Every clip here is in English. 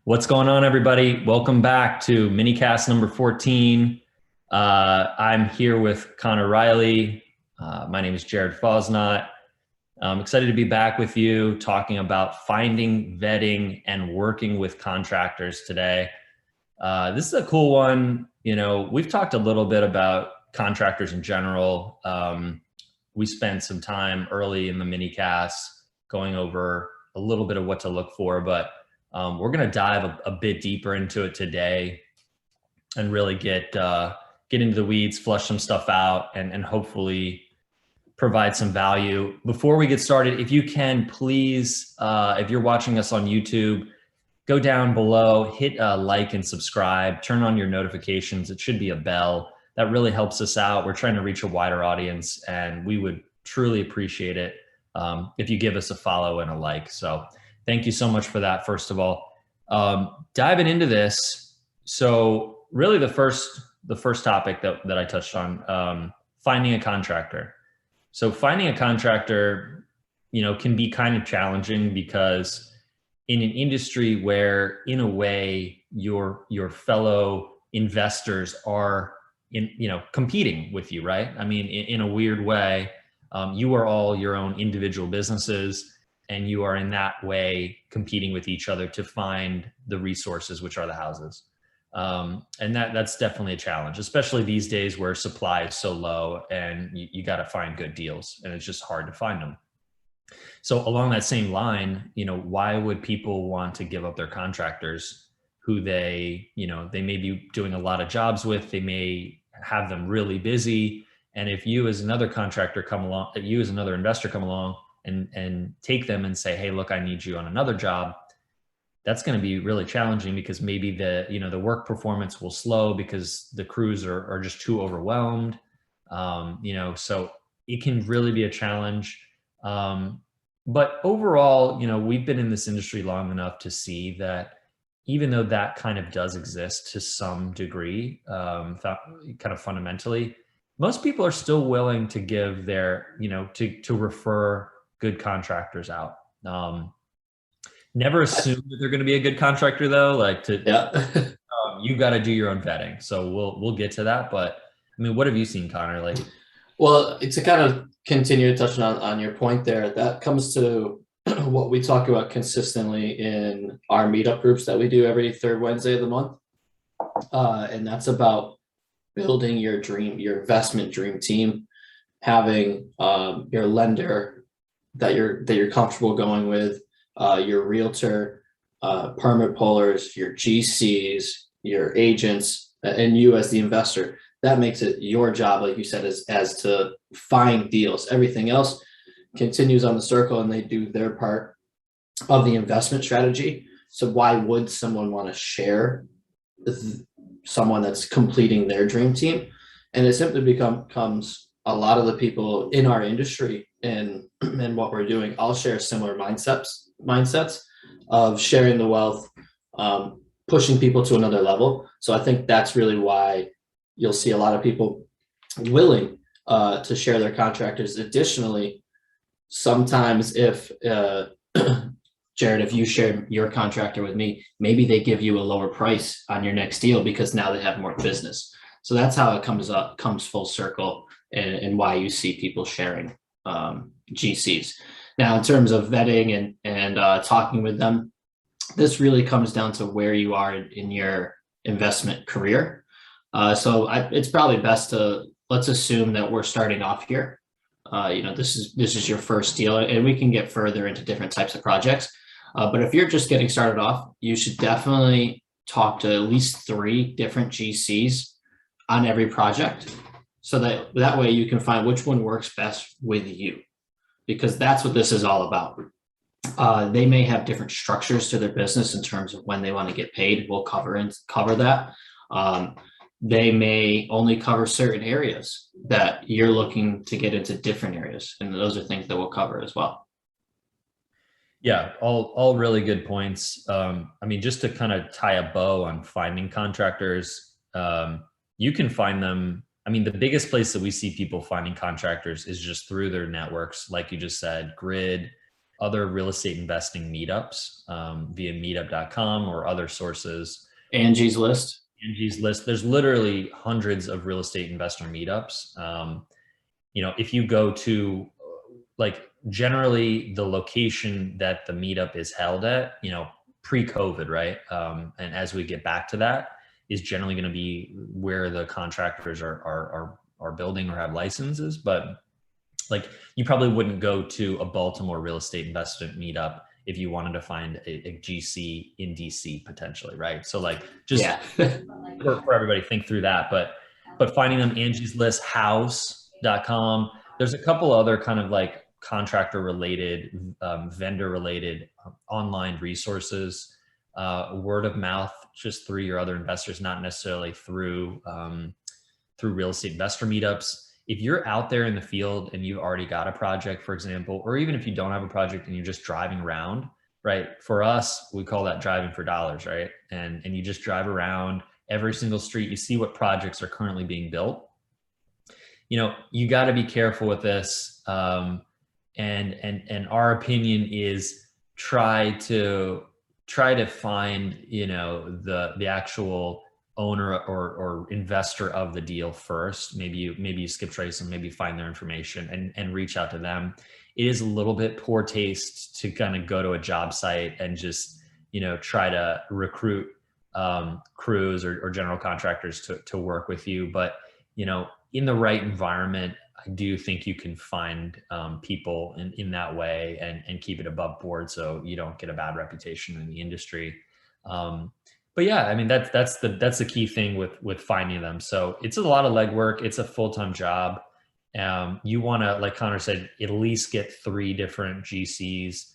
What's going on, everybody? Welcome back to Minicast number 14. I'm here with Conor Reilly. My name is Jared Fausnaught. I'm excited to be back with you talking about finding, vetting, and working with contractors today. This is a cool one. You know, we've talked a little bit about contractors in general. We spent some time early in the Minicast going over a little bit of what to look for, but we're going to dive a bit deeper into it today and really get into the weeds, flush some stuff out, and hopefully provide some value. Before we get started, if you can, please, if you're watching us on YouTube, go down below, hit like and subscribe, turn on your notifications. It should be a bell. That really helps us out. We're trying to reach a wider audience, and we would truly appreciate it if you give us a follow and a like. So thank you so much for that, first of all. Diving into this, so really the first topic that I touched on, finding a contractor. So finding a contractor, you know, can be kind of challenging because in an industry where, in a way, your fellow investors are competing with you, right? I mean, in a weird way, you are all your own individual businesses, and you are in that way competing with each other to find the resources, which are the houses. And that's definitely a challenge, especially these days where supply is so low and you got to find good deals, and it's just hard to find them. So along that same line, you know, why would people want to give up their contractors who they may be doing a lot of jobs with? They may have them really busy. And if you as another contractor come along, you as another investor come along and take them and say, hey, look, I need you on another job, that's going to be really challenging because maybe the work performance will slow because the crews are just too overwhelmed. So it can really be a challenge. But overall, you know, we've been in this industry long enough to see that even though that kind of does exist to some degree, kind of fundamentally, most people are still willing to give their, to refer good contractors out. Never assume that they're going to be a good contractor, though. You got to do your own vetting. So we'll get to that. But I mean, what have you seen, Conor? Like, well, it's a kind of continue touching on your point there. That comes to what we talk about consistently in our meetup groups that we do every third Wednesday of the month, and that's about building your investment dream team, having your lender that you're comfortable going with, your realtor, permit pullers, your GCs, your agents, and you as the investor. That makes it your job, like you said, as to find deals. Everything else continues on the circle, and they do their part of the investment strategy. So why would someone want to share with someone that's completing their dream team? And it simply becomes a lot of the people in our industry and what we're doing all share similar mindsets of sharing the wealth, pushing people to another level. So I think that's really why you'll see a lot of people willing to share their contractors. Additionally, sometimes if Jared, if you share your contractor with me, maybe they give you a lower price on your next deal because now they have more business. So that's how it comes full circle, and why you see people sharing GCs. Now, in terms of vetting and talking with them, this really comes down to where you are in your investment career. So it's probably best to, let's assume that we're starting off here. This is your first deal, and we can get further into different types of projects. But if you're just getting started off, you should definitely talk to at least 3 different GCs on every project, so that way you can find which one works best with you, because that's what this is all about. They may have different structures to their business in terms of when they want to get paid. We'll cover that. They may only cover certain areas that you're looking to get into different areas. And those are things that we'll cover as well. Yeah, all really good points. I mean, just to kind of tie a bow on finding contractors, you can find them. I mean, the biggest place that we see people finding contractors is just through their networks, like you just said, Grid, other real estate investing meetups via meetup.com or other sources. Angie's List. Angie's List. There's literally hundreds of real estate investor meetups. If you go to like generally the location that the meetup is held at, pre-COVID, right? And as we get back to that, is generally going to be where the contractors are building or have licenses. But like you probably wouldn't go to a Baltimore real estate investment meetup if you wanted to find a GC in DC potentially, right? So like just for everybody think through that. But finding them, Angie's List, house.com. There's a couple other kind of like contractor related, vendor related online resources, word of mouth, just through your other investors, not necessarily through real estate investor meetups. If you're out there in the field and you've already got a project, for example, or even if you don't have a project and you're just driving around, right? For us, we call that driving for dollars, right? And you just drive around every single street, you see what projects are currently being built. You got to be careful with this. And our opinion is try to find, the actual owner or investor of the deal first. Maybe you skip trace them, maybe find their information and reach out to them. It is a little bit poor taste to kind of go to a job site and just, try to recruit crews or general contractors to work with you. But, in the right environment, I do think you can find people in that way and keep it above board so you don't get a bad reputation in the industry. But yeah, I mean, that's the key thing with finding them. So it's a lot of legwork. It's a full-time job. You want to, like Conor said, at least get 3 different GCs.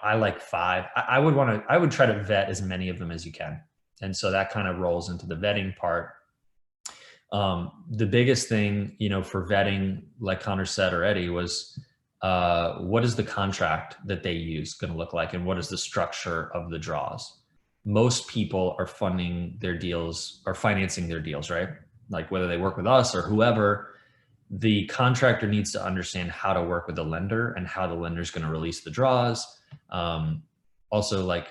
I like 5. I would try to vet as many of them as you can. And so that kind of rolls into the vetting part. The biggest thing, for vetting, like Conor said already, was what is the contract that they use going to look like, and what is the structure of the draws? Most people are funding their deals or financing their deals, right? Like whether they work with us or whoever, the contractor needs to understand how to work with the lender and how the lender is going to release the draws. Also, like,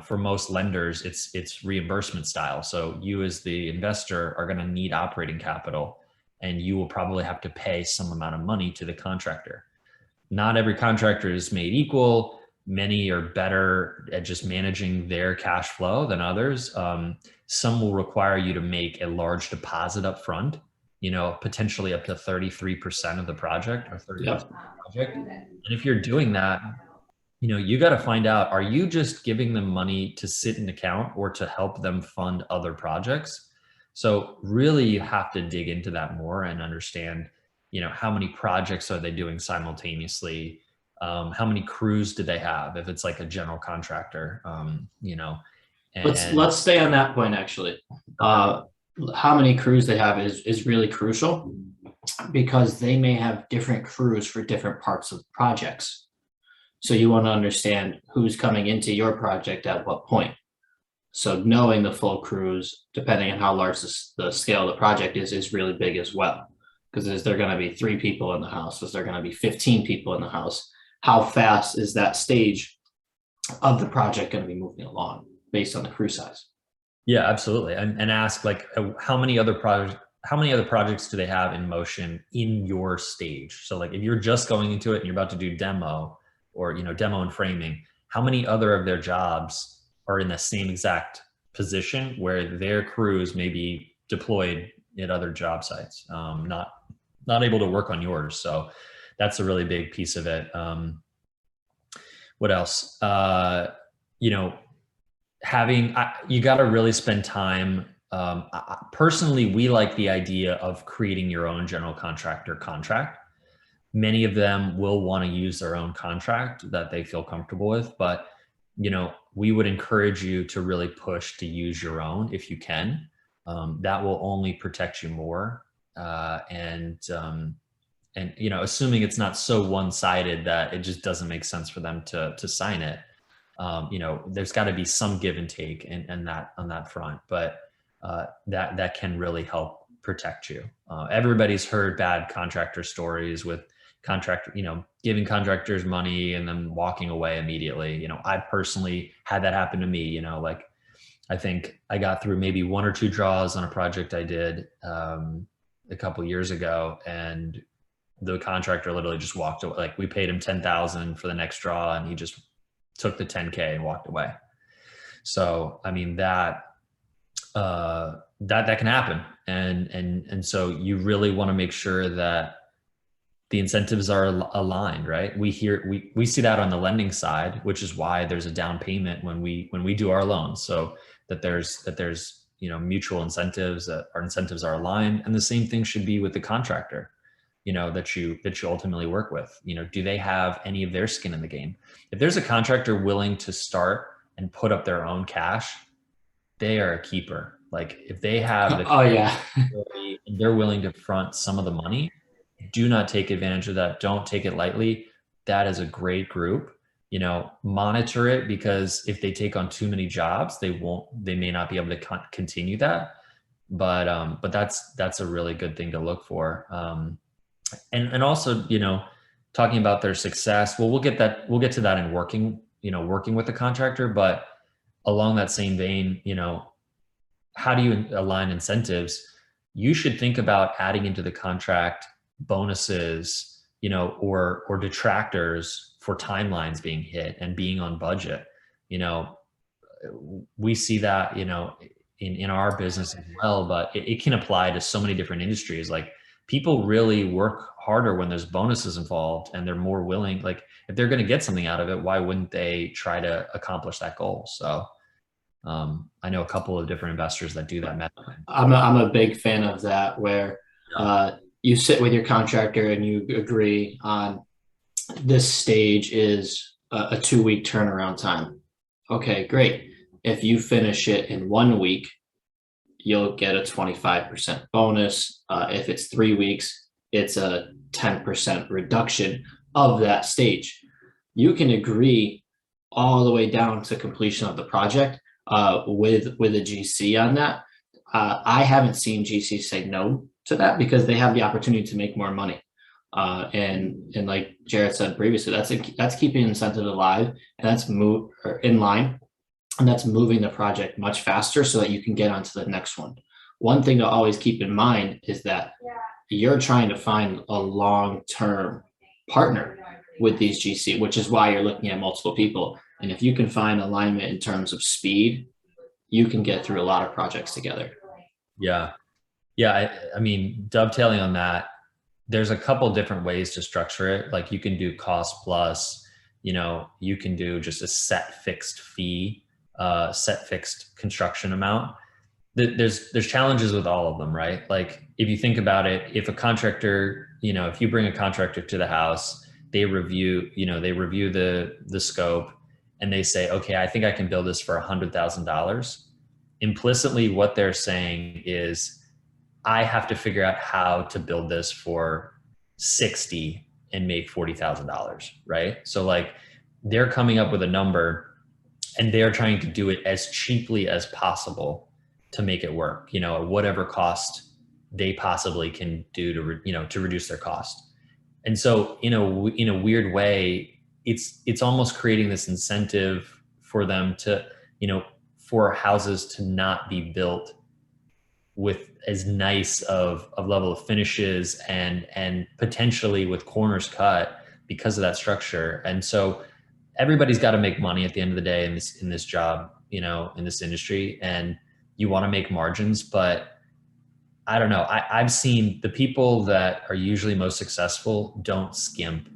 for most lenders, it's reimbursement style. So you as the investor are going to need operating capital, and you will probably have to pay some amount of money to the contractor. Not every contractor is made equal. Many are better at just managing their cash flow than others. Some will require you to make a large deposit up front, potentially up to 33% of the project or 30% of the project. And if you're doing that, you got to find out, are you just giving them money to sit in account or to help them fund other projects? So really you have to dig into that more and understand, how many projects are they doing simultaneously? How many crews do they have? If it's like a general contractor, Let's stay on that point. Actually, how many crews they have is really crucial, because they may have different crews for different parts of projects. So you want to understand who's coming into your project at what point. So knowing the full crews, depending on how large the scale of the project is really big as well. Because is there going to be 3 people in the house? Is there going to be 15 people in the house? How fast is that stage of the project going to be moving along based on the crew size? Yeah, absolutely. And ask, like, how many other projects do they have in motion in your stage? So like if you're just going into it and you're about to do demo or, demo and framing, how many other of their jobs are in the same exact position where their crews may be deployed at other job sites, not able to work on yours? So that's a really big piece of it. What else? You got to really spend time. Personally, we like the idea of creating your own general contractor contract. Many of them will want to use their own contract that they feel comfortable with, but we would encourage you to really push to use your own if you can. That will only protect you more. And assuming it's not so one-sided that it just doesn't make sense for them to sign it. There's got to be some give and take on that front, but that can really help protect you. Everybody's heard bad contractor stories with, contractor, giving contractors money and then walking away immediately. I personally had that happen to me, like I think I got through maybe one or two draws on a project I did a couple years ago, and the contractor literally just walked away. Like we paid him 10,000 for the next draw, and he just took the 10K and walked away. So, I mean, that can happen. And so you really want to make sure that the incentives are aligned, right? We see that on the lending side, which is why there's a down payment when we do our loans. So that there's mutual incentives, that our incentives are aligned. And the same thing should be with the contractor, that you ultimately work with. Do they have any of their skin in the game? If there's a contractor willing to start and put up their own cash, they are a keeper. Like if they have they're willing to front some of the money, do not take advantage of that. Don't take it lightly. That is a great group. Monitor it, because if they take on too many jobs, they may not be able to continue that. But that's a really good thing to look for. And also, talking about their success. Well, we'll get to that in working with the contractor, but along that same vein, how do you align incentives? You should think about adding into the contract bonuses, or detractors for timelines being hit and being on budget. We see that, in our business as well, but it can apply to so many different industries. Like people really work harder when there's bonuses involved, and they're more willing, like if they're going to get something out of it, why wouldn't they try to accomplish that goal? So I know a couple of different investors that do that method. I'm a big fan of that, where you sit with your contractor and you agree on this stage is a 2-week turnaround time. Okay, great. If you finish it in 1 week, you'll get a 25% bonus. If it's 3 weeks, it's a 10% reduction of that stage. You can agree all the way down to completion of the project with a GC on that. I haven't seen GC say no to that, because they have the opportunity to make more money. And like Jared said previously, that's keeping incentive alive, and that's in line, and that's moving the project much faster so that you can get onto the next one. One thing to always keep in mind is that you're trying to find a long-term partner with these GC, which is why you're looking at multiple people. And if you can find alignment in terms of speed, you can get through a lot of projects together. Yeah. I mean, dovetailing on that, there's a couple different ways to structure it. Like you can do cost plus, you can do just a set fixed fee, set fixed construction amount. There's challenges with all of them, right? Like if you think about it, if a contractor, if you bring a contractor to the house, they review the scope, and they say, okay, I think I can build this for $100,000. Implicitly, what they're saying is, I have to figure out how to build this for 60 and make $40,000, right? So like they're coming up with a number, and they're trying to do it as cheaply as possible to make it work, at whatever cost they possibly can do to reduce their cost. And so in a weird way, it's almost creating this incentive for them to, for houses to not be built with as nice of level of finishes and potentially with corners cut because of that structure. And so everybody's got to make money at the end of the day in this job, in this industry, and you want to make margins, but I don't know. I've seen the people that are usually most successful don't skimp,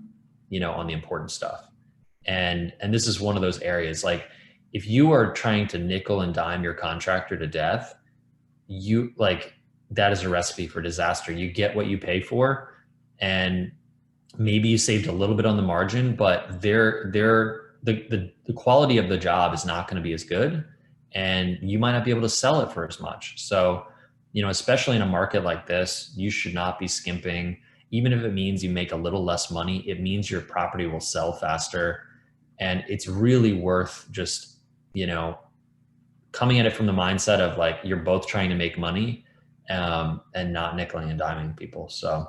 on the important stuff. And this is one of those areas. Like if you are trying to nickel and dime your contractor to death, that is a recipe for disaster. You get what you pay for, and maybe you saved a little bit on the margin, but the quality of the job is not going to be as good, and you might not be able to sell it for as much. So, especially in a market like this, you should not be skimping. Even if it means you make a little less money, it means your property will sell faster. And it's really worth just, coming at it from the mindset of like, you're both trying to make money, and not nickeling and diming people. So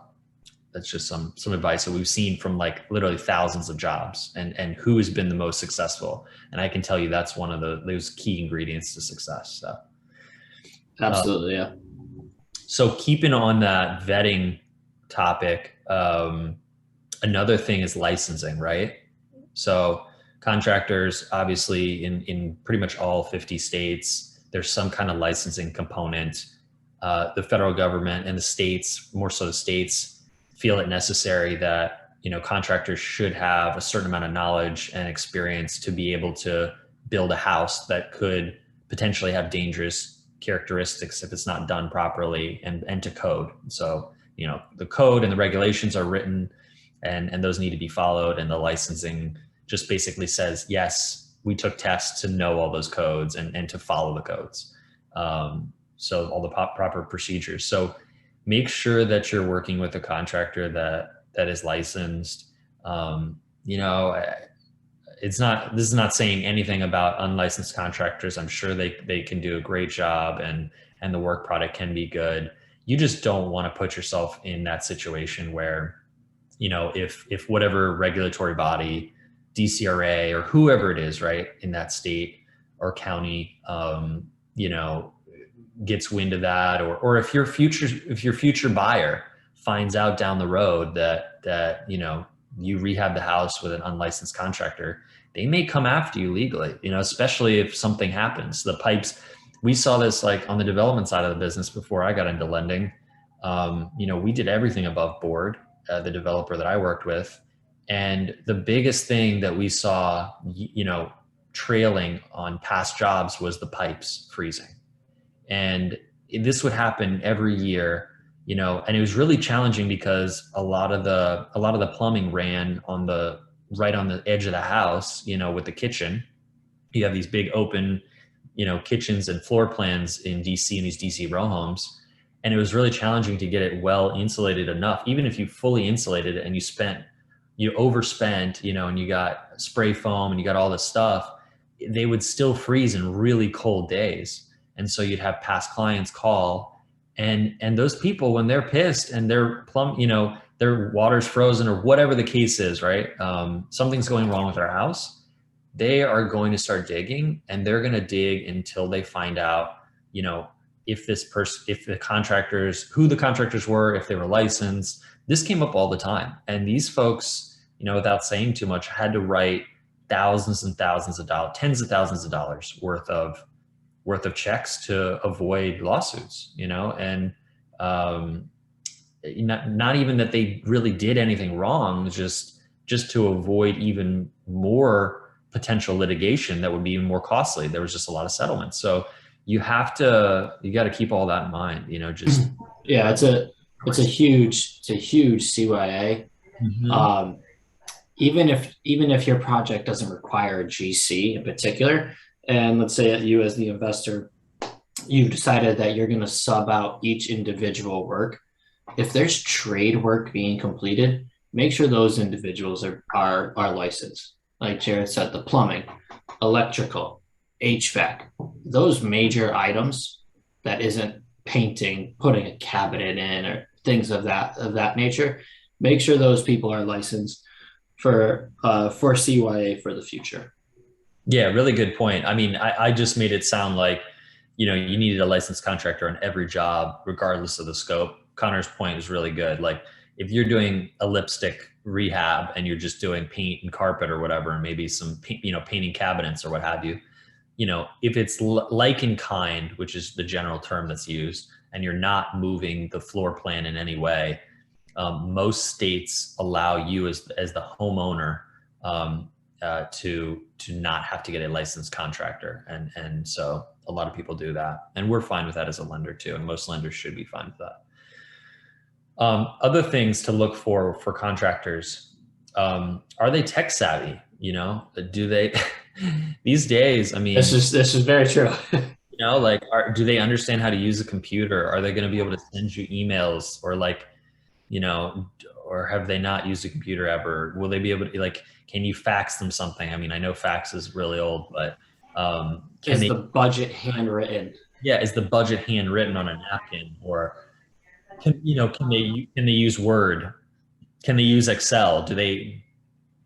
that's just some advice that we've seen from like literally thousands of jobs, and who has been the most successful. And I can tell you that's one of those key ingredients to success. So Absolutely, yeah. so keeping on that vetting topic, another thing is licensing, right? So contractors, obviously in pretty much all 50 states, there's some kind of licensing component. The federal government and the states, more so the states, feel it necessary that, you know, contractors should have a certain amount of knowledge and experience to be able to build a house that could potentially have dangerous characteristics if it's not done properly and to code. So, you know, the code and the regulations are written, and those need to be followed. And the licensing just basically says, yes, we took tests to know all those codes and to follow the codes. So all the proper procedures. So make sure that you're working with a contractor that is licensed. You know, this is not saying anything about unlicensed contractors. I'm sure they can do a great job, and the work product can be good. You just don't want to put yourself in that situation where, you know, if whatever regulatory body, DCRA or whoever it is, right, in that state or county, you know, gets wind of that, or if your future buyer finds out down the road that you know, you rehab the house with an unlicensed contractor, they may come after you legally, you know, especially if something happens. The pipes, we saw this like on the development side of the business before I got into lending. You know, we did everything above board, the developer that I worked with. And the biggest thing that we saw, you know, trailing on past jobs was the pipes freezing. And this would happen every year, you know, and it was really challenging because a lot of the plumbing ran right on the edge of the house, you know, with the kitchen. You have these big open, you know, kitchens and floor plans in DC, in these DC row homes. And it was really challenging to get it well insulated enough. Even if you fully insulated it and you overspent, you know, and you got spray foam and you got all this stuff, they would still freeze in really cold days. And so you'd have past clients call, and those people, when they're pissed and their you know, their water's frozen or whatever the case is, right? Something's going wrong with their house. They are going to start digging, and they're going to dig until they find out, you know, if the contractors, who the contractors were, if they were licensed. This came up all the time. And these folks, you know, without saying too much, had to write thousands and thousands of dollars, tens of thousands of dollars worth of checks to avoid lawsuits, you know, and not even that they really did anything wrong, just to avoid even more potential litigation that would be even more costly. There was just a lot of settlements. So you got to keep all that in mind, you know, just. Yeah, it's a huge CYA. Mm-hmm. Even if your project doesn't require a GC in particular, and let's say that you as the investor, you've decided that you're going to sub out each individual work. If there's trade work being completed, make sure those individuals are licensed. Like Jared said, the plumbing, electrical, HVAC, those major items that isn't painting, putting a cabinet in, or things of that nature. Make sure those people are licensed for CYA for the future. Yeah, really good point. I mean, I just made it sound like, you know, you needed a licensed contractor on every job, regardless of the scope. Conor's point is really good. Like, if you're doing a lipstick rehab and you're just doing paint and carpet or whatever, and maybe some, you know, painting cabinets or what have you, you know, if it's like in kind, which is the general term that's used, and you're not moving the floor plan in any way, most states allow you as the homeowner to not have to get a licensed contractor, and so a lot of people do that, and we're fine with that as a lender too, and most lenders should be fine with that. Other things to look for contractors, are they tech savvy? You know, do they these days? I mean, this is very true. You know, like, do they understand how to use a computer? Are they going to be able to send you emails, or like, you know, or have they not used a computer ever? Will they be able to, like, can you fax them something? I mean, I know fax is really old, but is the budget handwritten? Yeah, is the budget handwritten on a napkin, or can they use Word? Can they use Excel? Do they,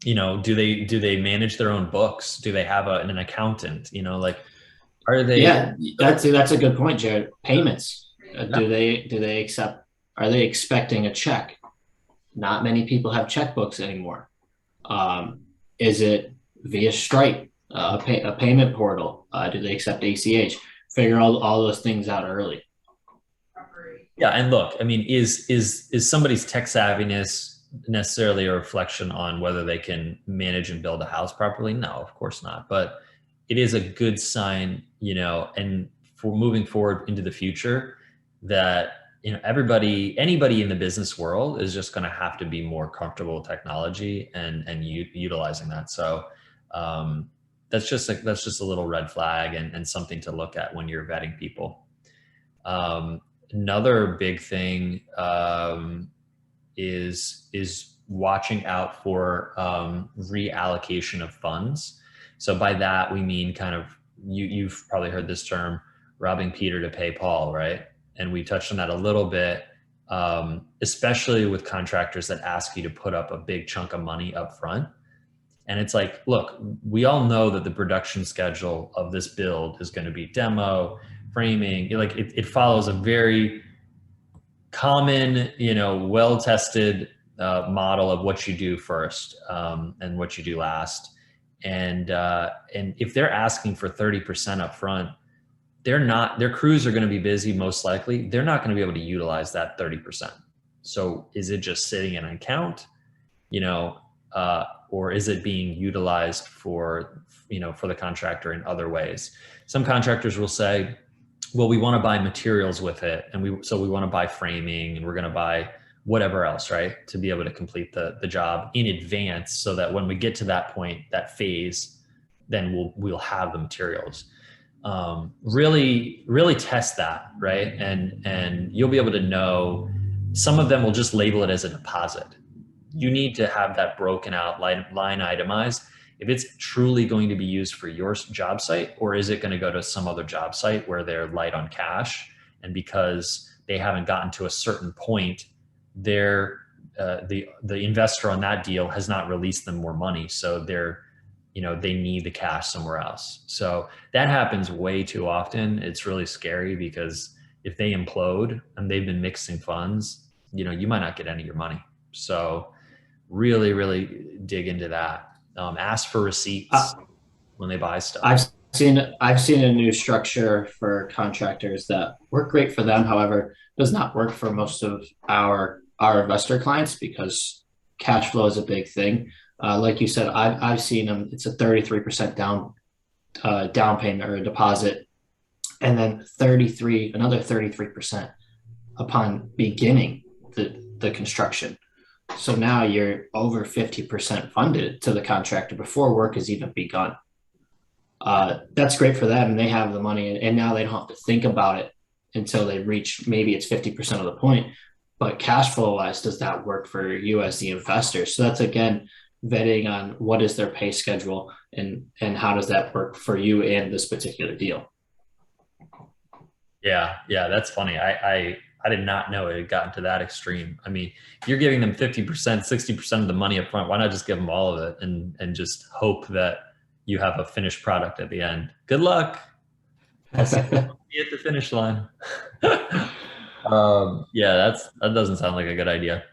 do they manage their own books? Do they have an accountant? Like, are they? Yeah, that's a good point, Jared. Payments. Yeah. Do they accept? Are they expecting a check? Not many people have checkbooks anymore. Is it via Stripe, a payment portal? Do they accept ACH? Figure all those things out early. Yeah, and look, I mean, is somebody's tech savviness necessarily a reflection on whether they can manage and build a house properly? No, of course not. But it is a good sign, and for moving forward into the future, that anybody in the business world is just going to have to be more comfortable with technology and utilizing that. So that's just a little red flag and something to look at when you're vetting people. Another big thing is watching out for reallocation of funds. So by that we mean kind of you've probably heard this term, robbing Peter to pay Paul, right? And we touched on that a little bit, especially with contractors that ask you to put up a big chunk of money up front. And it's like, look, we all know that the production schedule of this build is going to be demo, framing. Like it follows a very common, well-tested model of what you do first and what you do last. And if they're asking for 30% up front, their crews are going to be busy. Most likely they're not going to be able to utilize that 30%. So is it just sitting in an account, or is it being utilized for the contractor in other ways? Some contractors will say, well, we want to buy materials with it. And we want to buy framing and we're going to buy whatever else, right? To be able to complete the job in advance so that when we get to that point, that phase, then we'll have the materials. Really test that, right? And you'll be able to know. Some of them will just label it as a deposit. You need to have that broken out, line itemized. If it's truly going to be used for your job site, or is it going to go to some other job site where they're light on cash, and because they haven't gotten to a certain point, the investor on that deal has not released them more money, so they need the cash somewhere else. So that happens way too often. It's really scary because if they implode and they've been mixing funds, you might not get any of your money. So really, really dig into that. Ask for receipts when they buy stuff. I've seen a new structure for contractors that work great for them. However, does not work for most of our investor clients because cash flow is a big thing. Like you said, I've seen them. It's a 33% down payment or a deposit, and then another 33% upon beginning the construction. So now you're over 50% funded to the contractor before work has even begun. That's great for them, and they have the money, and now they don't have to think about it until they reach, maybe it's 50% of the point. But cash flow wise, does that work for you as the investor? So that's, again, vetting on what is their pay schedule and how does that work for you and this particular deal. Yeah, that's funny. I did not know it had gotten to that extreme. I mean, if you're giving them 50%, 60% of the money up front, why not just give them all of it and just hope that you have a finished product at the end? Good luck. I'll see you at the finish line. That doesn't sound like a good idea.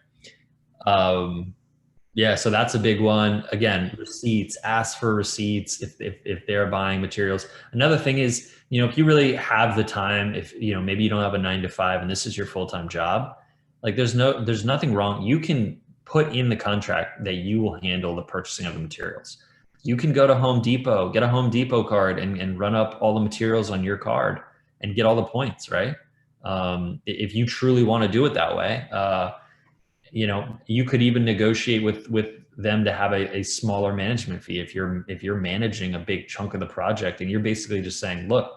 So that's a big one. Again, receipts, ask for receipts if they're buying materials. Another thing is, if you really have the time, if, maybe you don't have a 9-to-5 and this is your full-time job, like there's nothing wrong. You can put in the contract that you will handle the purchasing of the materials. You can go to Home Depot, get a Home Depot card and run up all the materials on your card and get all the points, right? If you truly want to do it that way, you could even negotiate with them to have a smaller management fee if you're managing a big chunk of the project, and you're basically just saying, look,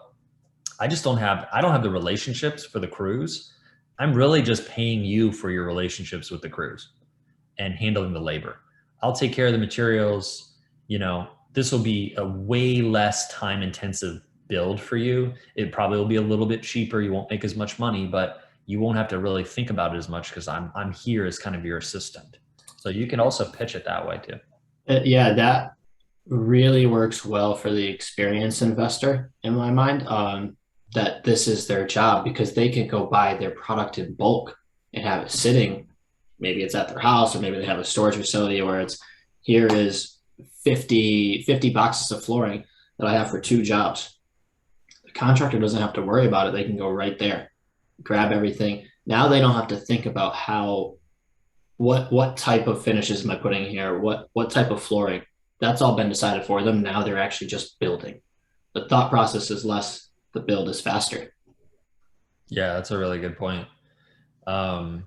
I don't have the relationships for the crews. I'm really just paying you for your relationships with the crews and handling the labor. I'll take care of the materials. This will be a way less time intensive build for you. It probably will be a little bit cheaper. You won't make as much money, but you won't have to really think about it as much because I'm here as kind of your assistant. So you can also pitch it that way too. Yeah, that really works well for the experienced investor in my mind. That this is their job because they can go buy their product in bulk and have it sitting. Maybe it's at their house, or maybe they have a storage facility where it's here is 50 boxes of flooring that I have for 2 jobs. The contractor doesn't have to worry about it. They can go right there, grab everything. Now they don't have to think about what type of finishes am I putting here? What type of flooring? That's all been decided for them. Now they're actually just building. The thought process is less, the build is faster. Yeah, that's a really good point. Um,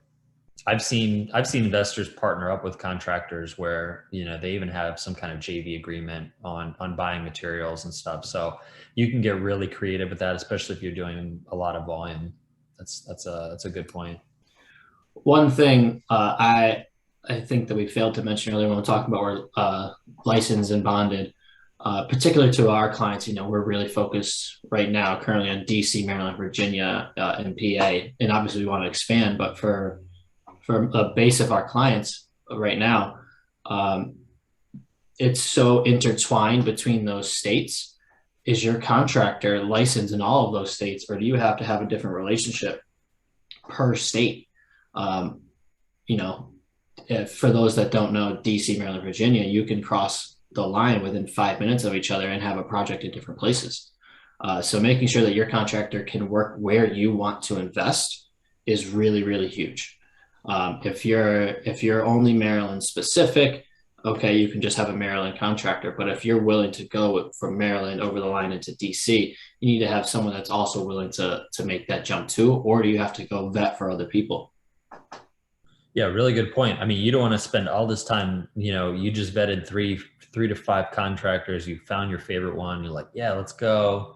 I've seen investors partner up with contractors where, they even have some kind of JV agreement on buying materials and stuff. So you can get really creative with that, especially if you're doing a lot of volume. That's a good point. One thing I think that we failed to mention earlier when we are talking about our licensed and bonded, particular to our clients, we're really focused right now currently on DC, Maryland, Virginia, and PA, and obviously we want to expand. But for a base of our clients right now, it's so intertwined between those states. Is your contractor licensed in all of those states, or do you have to have a different relationship per state? Um, you know, for those that don't know, DC, Maryland, Virginia, you can cross the line within 5 minutes of each other and have a project in different places. So making sure that your contractor can work where you want to invest is really, really huge. If you're only Maryland specific, okay, you can just have a Maryland contractor. But if you're willing to go from Maryland over the line into DC, you need to have someone that's also willing to make that jump too, or do you have to go vet for other people? Yeah, really good point. I mean, you don't want to spend all this time, you just vetted three to five contractors. You found your favorite one. You're like, yeah, let's go.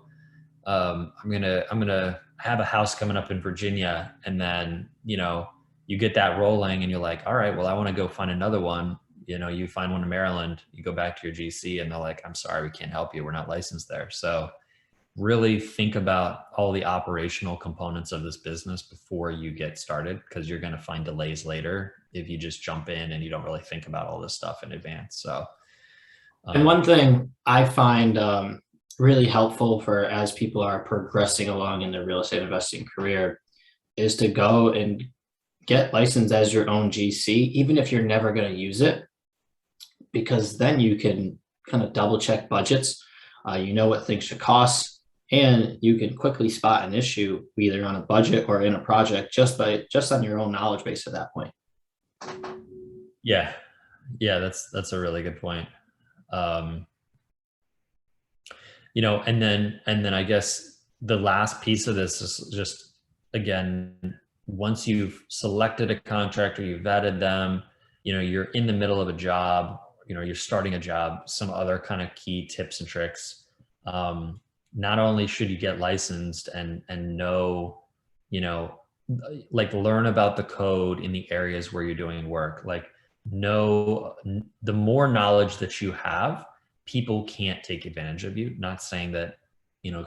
I'm gonna have a house coming up in Virginia, and then you get that rolling, and you're like, all right, well, I want to go find another one. You find one in Maryland. You go back to your GC, and they're like, I'm sorry, we can't help you. We're not licensed there. So really think about all the operational components of this business before you get started, because you're going to find delays later if you just jump in and you don't really think about all this stuff in advance. So, And one thing I find really helpful for as people are progressing along in their real estate investing career is to go and get licensed as your own GC, even if you're never going to use it, because then you can kind of double check budgets. You know what things should cost, and you can quickly spot an issue either on a budget or in a project just on your own knowledge base at that point. Yeah, that's a really good point. And then I guess the last piece of this is just, again, once you've selected a contractor, you've vetted them, you're in the middle of a job, you're starting a job, some other kind of key tips and tricks. Not only should you get licensed and know, like learn about the code in the areas where you're doing work, like know the more knowledge that you have, people can't take advantage of you. Not saying that,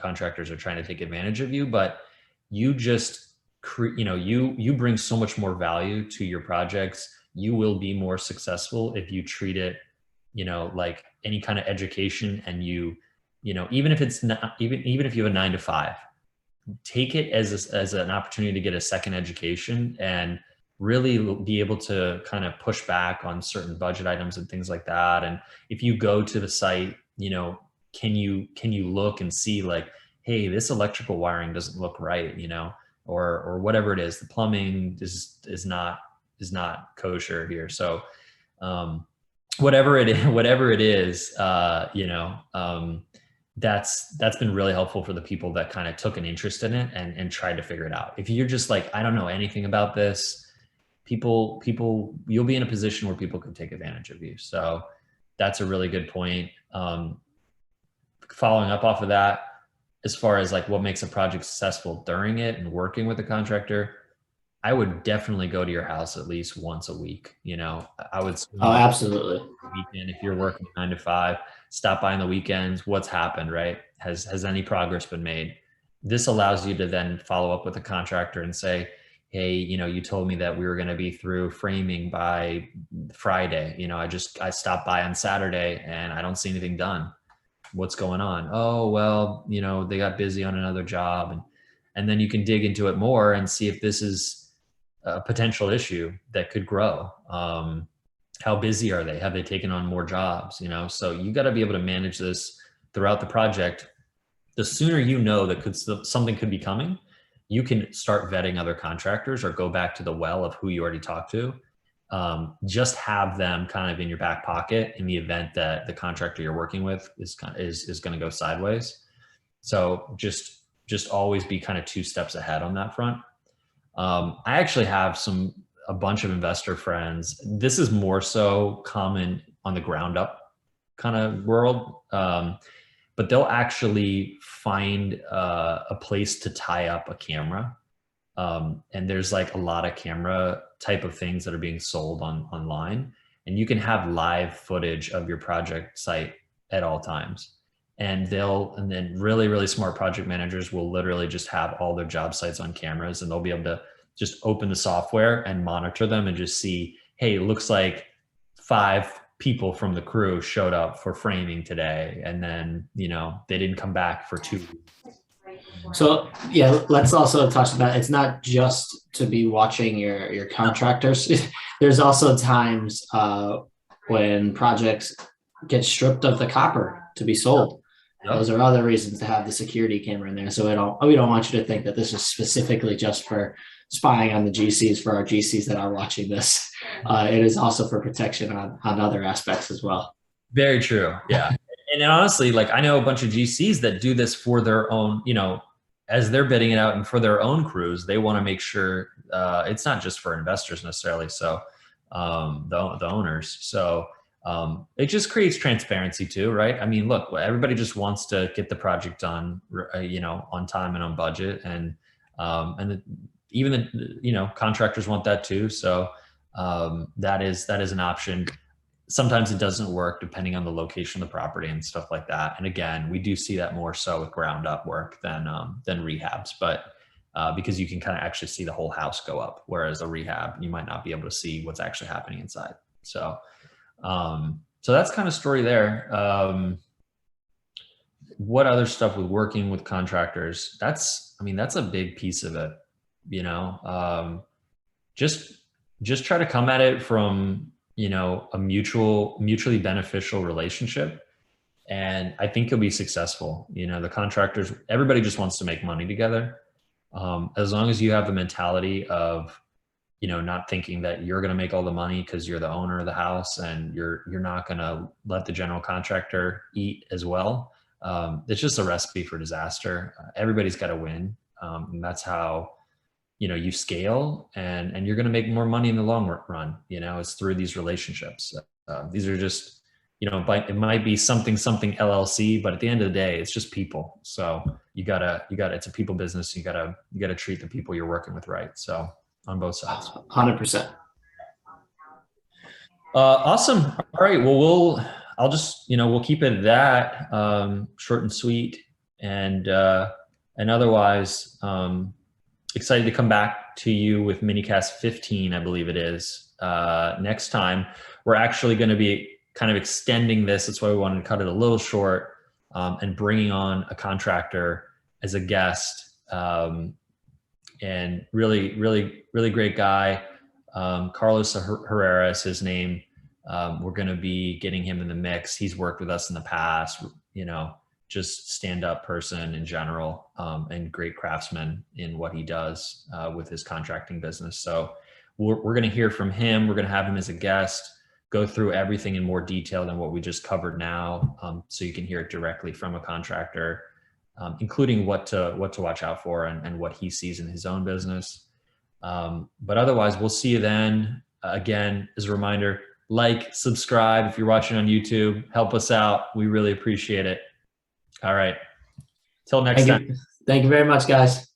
contractors are trying to take advantage of you, but you just, you bring so much more value to your projects. You will be more successful if you treat it, like any kind of education, and even if it's not, even if you have a 9 to 5, take it as an opportunity to get a second education and really be able to kind of push back on certain budget items and things like that. And if you go to the site, can you look and see like, hey, this electrical wiring doesn't look right, or whatever it is, the plumbing is not kosher here. So, whatever it is, that's been really helpful for the people that kind of took an interest in it and tried to figure it out. If you're just like, I don't know anything about this, people, you'll be in a position where people can take advantage of you. So that's a really good point. Following up off of that, as far as like what makes a project successful during it and working with a contractor, I would definitely go to your house at least once a week. I would. Oh, absolutely. Weekend, if you're working 9 to 5, stop by on the weekends. What's happened, right? Has any progress been made? This allows you to then follow up with a contractor and say, hey, you told me that we were going to be through framing by Friday. I stopped by on Saturday and I don't see anything done. What's going on? Oh, well, they got busy on another job. And then you can dig into it more and see if this is a potential issue that could grow. How busy are they? Have they taken on more jobs? So you got to be able to manage this throughout the project. The sooner that something could be coming, you can start vetting other contractors or go back to the well of who you already talked to. Just have them kind of in your back pocket in the event that the contractor you're working with is going to go sideways. So just always be kind of 2 steps ahead on that front. I actually have a bunch of investor friends. This is more so common on the ground up kind of world. But they'll actually find a place to tie up a camera. And there's like a lot of camera type of things that are being sold online. And you can have live footage of your project site at all times. And then really, really smart project managers will literally just have all their job sites on cameras, and they'll be able to just open the software and monitor them and just see, hey, it looks like 5 people from the crew showed up for framing today, and then they didn't come back for 2 weeks. So yeah, let's also touch on that. It's not just to be watching your contractors. There's also times when projects get stripped of the copper to be sold. Yep. Those are other reasons to have the security camera in there. So we don't want you to think that this is specifically just for spying on the GCs, for our GCs that are watching this. It is also for protection on other aspects as well. Very true. Yeah. And honestly, like, I know a bunch of GCs that do this for their own, as they're bidding it out and for their own crews, they want to make sure it's not just for investors necessarily. So the owners. So it just creates transparency too, right? I mean, look, everybody just wants to get the project done, on time and on budget. And even the, contractors want that too. So that is an option. Sometimes it doesn't work depending on the location of the property and stuff like that. And again, we do see that more so with ground up work than rehabs, but because you can kind of actually see the whole house go up, whereas a rehab, you might not be able to see what's actually happening inside. So that's kind of story there. What other stuff with working with contractors? That's a big piece of it, just try to come at it from, a mutually beneficial relationship. And I think you'll be successful. The contractors, everybody just wants to make money together. As long as you have the mentality of, not thinking that you're going to make all the money because you're the owner of the house and you're not going to let the general contractor eat as well. It's just a recipe for disaster. Everybody's got to win. And that's how, you scale and you're going to make more money in the long run. It's through these relationships. These are just, it might be something LLC, but at the end of the day, it's just people. So you gotta, it's a people business. You gotta treat the people you're working with right. So on both sides. 100%. Awesome. All right. Well, I'll just, we'll keep it at that, short and sweet, and otherwise, excited to come back to you with Minicast 15, I believe it is, next time. We're actually going to be kind of extending this. That's why we wanted to cut it a little short, and bringing on a contractor as a guest, and really, really, really great guy. Carlos Herrera is his name. We're going to be getting him in the mix. He's worked with us in the past, just stand-up person in general, and great craftsman in what he does with his contracting business. So we're going to hear from him. We're going to have him as a guest, go through everything in more detail than what we just covered now, so you can hear it directly from a contractor, including what to watch out for and what he sees in his own business. But otherwise, we'll see you then. Again, as a reminder, like, subscribe if you're watching on YouTube. Help us out. We really appreciate it. All right. Till next time. Thank you very much, guys.